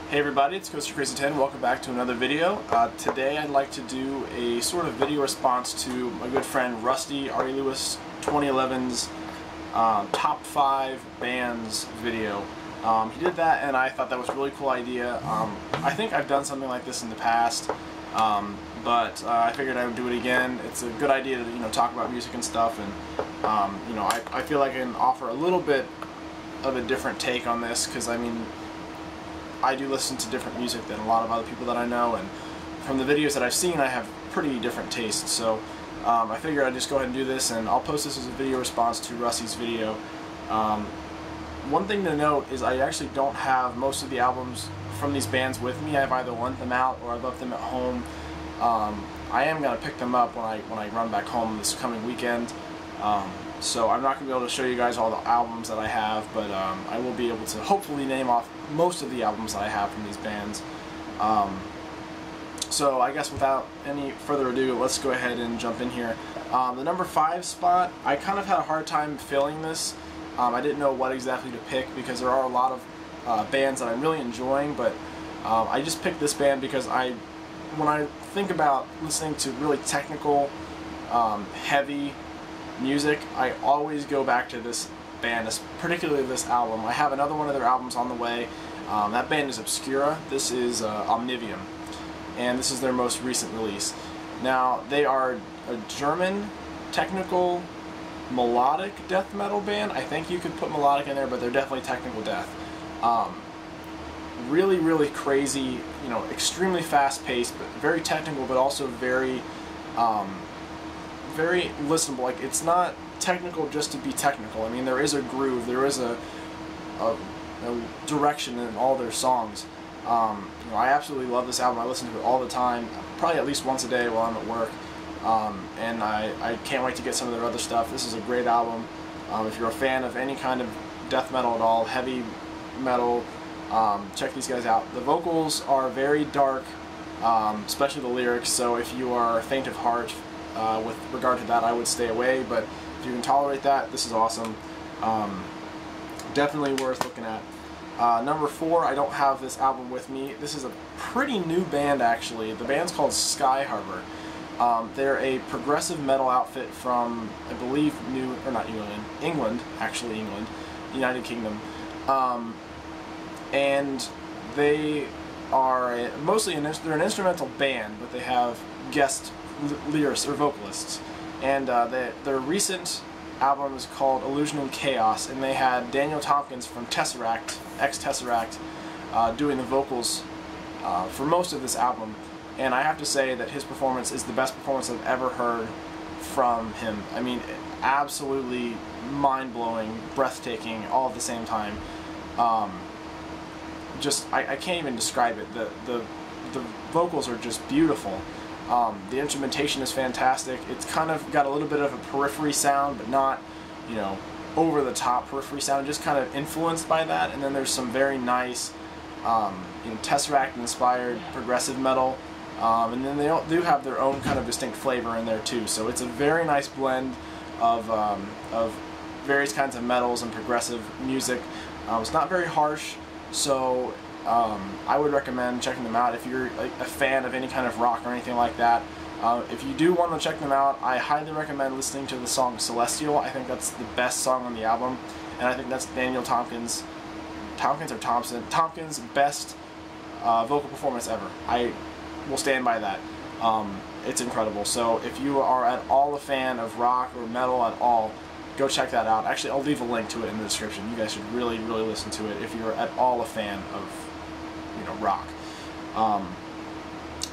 Hey everybody, it's Coaster Crazy 10. Welcome back to another video. Today I'd like to do a sort of video response to my good friend Rusty, relewis2011's top 5 bands video. He did that and I thought that was a really cool idea. I think I've done something like this in the past, but I figured I would do it again. It's a good idea to talk about music and stuff, and I feel like I can offer a little bit of a different take on this, because I do listen to different music than a lot of other people that I know, and from the videos that I've seen I have pretty different tastes, so I figured I'd just go ahead and do this, and I'll post this as a video response to Rusty's video. One thing to note is I actually don't have most of the albums from these bands with me. I've either lent them out or I've left them at home. I am going to pick them up when I run back home this coming weekend. So I'm not going to be able to show you guys all the albums that I have, but I will be able to hopefully name off most of the albums that I have from these bands. So I guess without any further ado, let's go ahead and jump in here. The number 5 spot, I kind of had a hard time filling this. I didn't know what exactly to pick because there are a lot of bands that I'm really enjoying, but I just picked this band because when I think about listening to really technical, heavy music, I always go back to this band, particularly this album. I have another one of their albums on the way. That band is Obscura. This is Omnivium, and this is their most recent release. Now, they are a German technical melodic death metal band. I think you could put melodic in there, but they're definitely technical death. Really crazy, extremely fast-paced, but very technical, but also very very listenable. Like, it's not technical just to be technical. I mean, there is a groove, there is a direction in all their songs. I absolutely love this album. I listen to it all the time, probably at least once a day while I'm at work. And I can't wait to get some of their other stuff. This is a great album. If you're a fan of any kind of death metal at all, heavy metal, check these guys out. The vocals are very dark, especially the lyrics, so if you are faint of heart with regard to that, I would stay away, but if you can tolerate that, this is awesome. Definitely worth looking at. Number 4, I don't have this album with me. This is a pretty new band, actually. The band's called Sky Harbor. They're a progressive metal outfit from, I believe, England, actually England, United Kingdom. And they are they're an instrumental band, but they have guest lyricists or vocalists. And their recent album is called Illusion and Chaos, and they had Daniel Tompkins from Tesseract, ex-Tesseract, doing the vocals for most of this album. And I have to say that his performance is the best performance I've ever heard from him. I mean, absolutely mind-blowing, breathtaking, all at the same time. I can't even describe it. The vocals are just beautiful. The instrumentation is fantastic. It's kind of got a little bit of a periphery sound, but not, over-the-top periphery sound, just kind of influenced by that. And then there's some very nice, Tesseract-inspired progressive metal. And then they do have their own kind of distinct flavor in there too. So it's a very nice blend of various kinds of metals and progressive music. It's not very harsh, so I would recommend checking them out if you're a fan of any kind of rock or anything like that. If you do want to check them out, I highly recommend listening to the song Celestial. I think that's the best song on the album, and I think that's Daniel Tompkins' best vocal performance ever. I will stand by that. It's incredible. So if you are at all a fan of rock or metal at all, go check that out. Actually, I'll leave a link to it in the description. You guys should really listen to it if you're at all a fan of rock.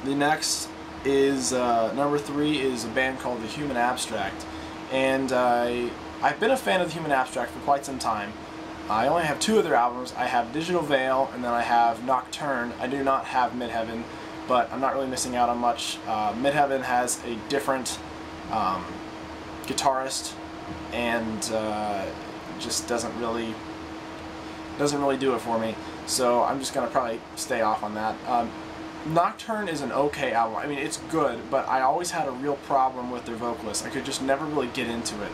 The next is number 3 is a band called The Human Abstract, and I've been a fan of The Human Abstract for quite some time. I only have 2 of their albums. I have Digital Veil, and then I have Nocturne. I do not have Midheaven, but I'm not really missing out on much. Midheaven has a different guitarist, and just doesn't really do it for me. So I'm just gonna probably stay off on that. Nocturne is an okay album. I mean, it's good, but I always had a real problem with their vocalist. I could just never really get into it.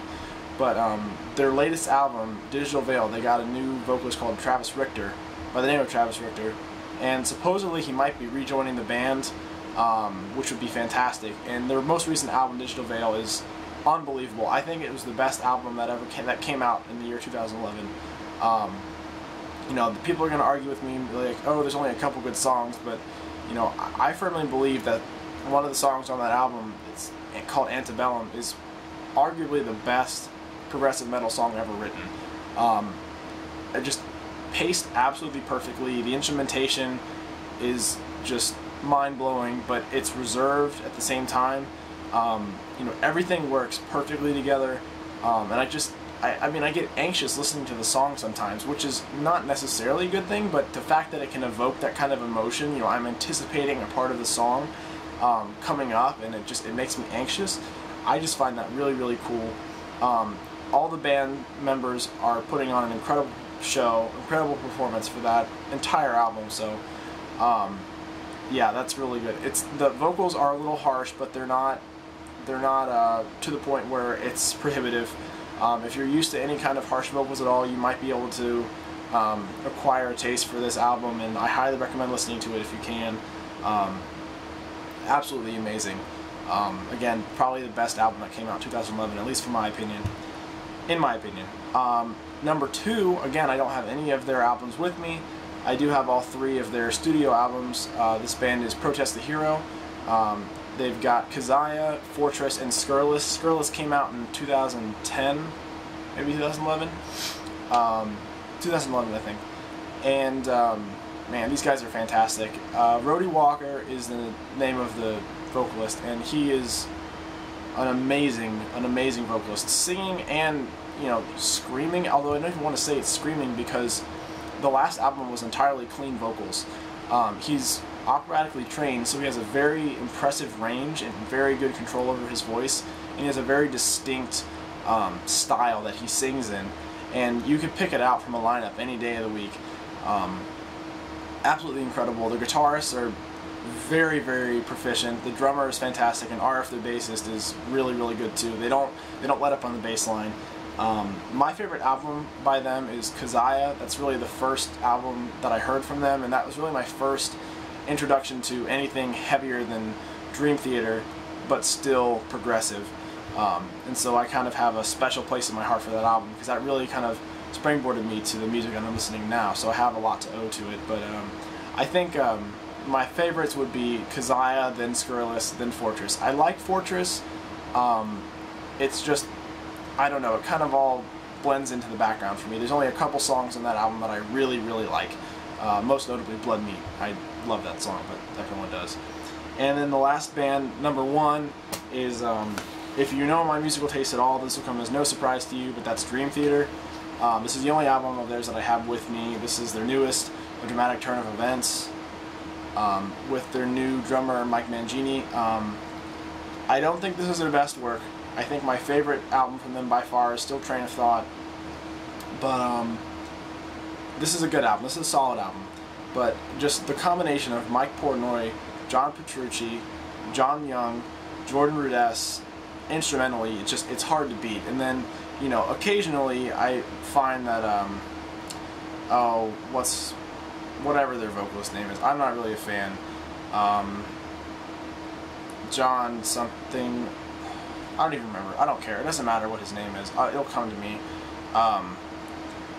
But their latest album, Digital Veil, they got a new vocalist called Travis Richter, by the name of Travis Richter, and supposedly he might be rejoining the band, which would be fantastic. And their most recent album, Digital Veil, is unbelievable. I think it was the best album that came out in the year 2011. You know, people are going to argue with me like, oh, there's only a couple good songs, but you know, I firmly believe that one of the songs on that album, it's called Antebellum, is arguably the best progressive metal song ever written. It just paced absolutely perfectly. The instrumentation is just mind-blowing, but it's reserved at the same time. You know, everything works perfectly together, and I mean, I get anxious listening to the song sometimes, which is not necessarily a good thing, but the fact that it can evoke that kind of emotion, you know, I'm anticipating a part of the song coming up, and it makes me anxious. I just find that really, really cool. All the band members are putting on an incredible show, incredible performance for that entire album, so yeah, that's really good. The vocals are a little harsh, but they're not to the point where it's prohibitive. If you're used to any kind of harsh vocals at all, you might be able to acquire a taste for this album, and I highly recommend listening to it if you can. Absolutely amazing. Again, probably the best album that came out in 2011, at least in my opinion. Number 2, again, I don't have any of their albums with me. I do have all 3 of their studio albums. This band is Protest the Hero. They've got Keziah, Fortress, and Scurrilous. Scurrilous came out in 2010, maybe 2011? 2011, I think. And, man, these guys are fantastic. Rody Walker is the name of the vocalist, and he is an amazing vocalist. Singing and, you know, screaming, although I don't even want to say it's screaming because the last album was entirely clean vocals. He's operatically trained, so he has a very impressive range and very good control over his voice, and he has a very distinct style that he sings in, and you could pick it out from a lineup any day of the week. Absolutely incredible. The guitarists are very, very proficient. The drummer is fantastic, and RF, the bassist, is really, really good too. They don't let up on the bass line. My favorite album by them is Keziah. That's really the first album that I heard from them, and that was really my first introduction to anything heavier than Dream Theater, but still progressive. And so I kind of have a special place in my heart for that album, because that really kind of springboarded me to the music I'm listening now, so I have a lot to owe to it. But I think my favorites would be Keziah, then Scurrilous, then Fortress. I like Fortress. It's just, I don't know, it kind of all blends into the background for me. There's only a couple songs on that album that I really, really like. Most notably Blood Meat. I love that song, but everyone does. And then the last band, number 1, is, if you know my musical taste at all, this will come as no surprise to you, but that's Dream Theater. This is the only album of theirs that I have with me. This is their newest, A Dramatic Turn of Events, with their new drummer, Mike Mangini. I don't think this is their best work. I think my favorite album from them by far is still Train of Thought, but this is a good album. This is a solid album. But just the combination of Mike Portnoy, John Petrucci, John Young, Jordan Rudess, instrumentally, it's hard to beat. And then, you know, occasionally I find that whatever their vocalist name is, I'm not really a fan. John something, I don't even remember. I don't care. It doesn't matter what his name is. It'll come to me.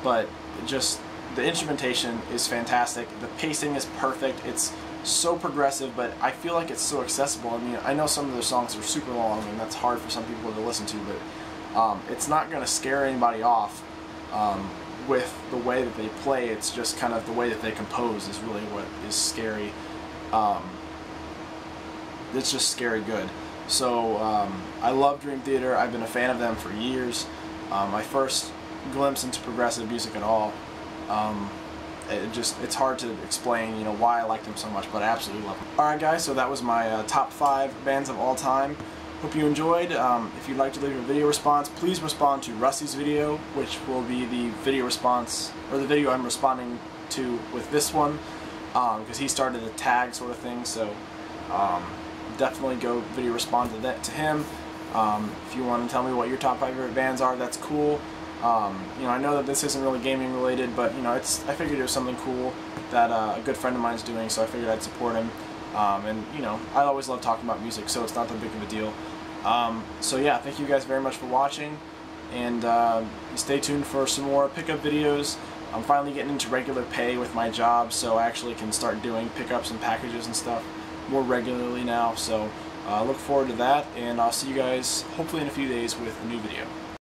But just the instrumentation is fantastic. The pacing is perfect. It's so progressive, but I feel like it's so accessible. I mean, I know some of their songs are super long, and that's hard for some people to listen to, but it's not going to scare anybody off with the way that they play. It's just kind of the way that they compose is really what is scary. It's just scary good. So I love Dream Theater. I've been a fan of them for years. My first glimpse into progressive music at all. It's hard to explain, you know, why I like them so much, but I absolutely love them. Alright guys, so that was my top 5 bands of all time. Hope you enjoyed. If you'd like to leave a video response, please respond to Rusty's video, which will be the video response, or the video I'm responding to with this one, because he started a tag sort of thing, so definitely go video respond to him. If you want to tell me what your top 5 favorite bands are, that's cool. You know, I know that this isn't really gaming related, but you know, I figured it was something cool that a good friend of mine's doing, so I figured I'd support him. And you know, I always love talking about music, so it's not that big of a deal. So yeah, thank you guys very much for watching, and stay tuned for some more pickup videos. I'm finally getting into regular pay with my job, so I actually can start doing pickups and packages and stuff more regularly now. So look forward to that, and I'll see you guys hopefully in a few days with a new video.